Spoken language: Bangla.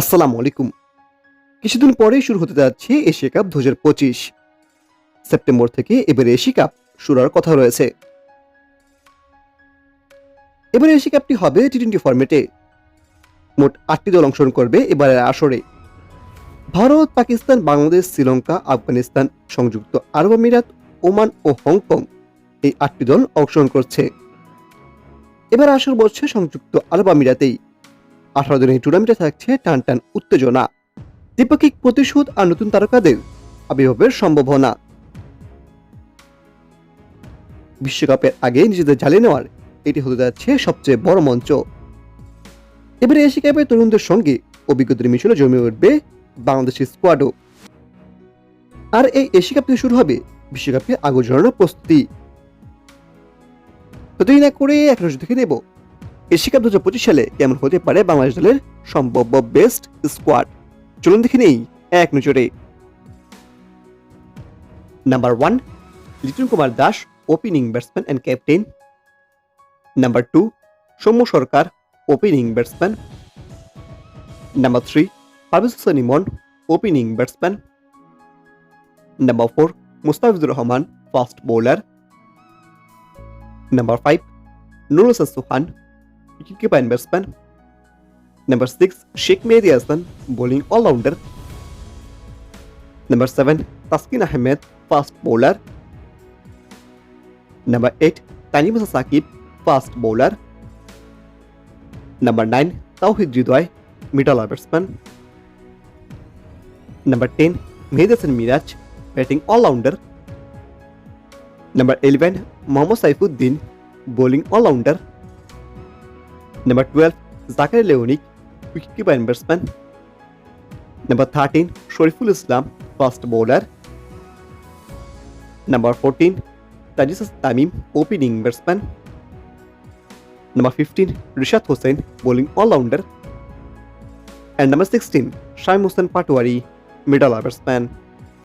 আসসালামু আলাইকুম। কিছুদিন পরেই শুরু হতে যাচ্ছে এশিয়া কাপ ২০২৫। সেপ্টেম্বর থেকে এবারে এশিয়া কাপ শুরু হওয়ার কথা রয়েছে। এবারে এশিয়া কাপটি হবে টি-20 ফরম্যাটে। মোট ৮টি দল অংশগ্রহণ করবে এবারের আসরে। ভারত, পাকিস্তান, বাংলাদেশ, শ্রীলঙ্কা, আফগানিস্তান, সংযুক্ত আরব আমিরাত, ওমান ও হংকং এই ৮টি দল অংশগ্রহণ করছে। এবার আসর বসছে সংযুক্ত আরব আমিরাতেই। ১৮ দিনের এই টুর্নামেন্টে থাকছে টানটান উত্তেজনা, দ্বিপাক্ষিক প্রতিশোধ আর নতুন তারকাদের আবির্ভাবের সম্ভাবনা। বিশ্বকাপের আগে নিজেদের জ্বালিয়ে নেওয়ার এটি হতে যাচ্ছে সবচেয়ে বড় মঞ্চ। এবারে এশিয়া কাপের তরুণদের সঙ্গে অভিজ্ঞতার মিশনে জমে উঠবে বাংলাদেশের স্কোয়াডও। আর এই এশিয়া কাপ থেকে শুরু হবে বিশ্বকাপে আগুন জ্বালানোর প্রস্তুতি। তো দেরি না করে এক নজর দেখে নেব এশিয়া কাপ ২০২৫ সালে কেমন হতে পারে বাংলাদেশ দলের সম্ভাব্য বেস্ট স্কোয়াড। চলুন দেখে নেই এক নজরে। Number 1, Liton Kumar Das, opening batsman and captain. Number 2, Soumya Sarkar, opening batsman. Number 3, Parvez Hossain Emon, opening batsman. Number 4, Mustafizur Rahman, fast bowler. Number 5, Nurul Hasan Sohan, wicketkeeper and batsman. Number 6, Sheikh Mehedi Hasan, bowling allrounder. Number 7, Taskin Ahmed, fast bowler. Number 8, Tanim Hasan Sakib, fast bowler. Number 9, Towhid Hridoy, middle batsman. Number 10, Mehedi Hasan Miraj, batting all rounder. Number 11, Mohammad Saifuddin, bowling allrounder. Number 12, Zakaria লিওনিক, wicketkeeper and batsman. Number 13, Shoriful Islam, fast bowler. Number 14, তাজিস Tamim, opening batsman. Number 15, Rishad Hossain, bowling all rounder. And number 16, Shamim Hossain Patwari, middle batsman.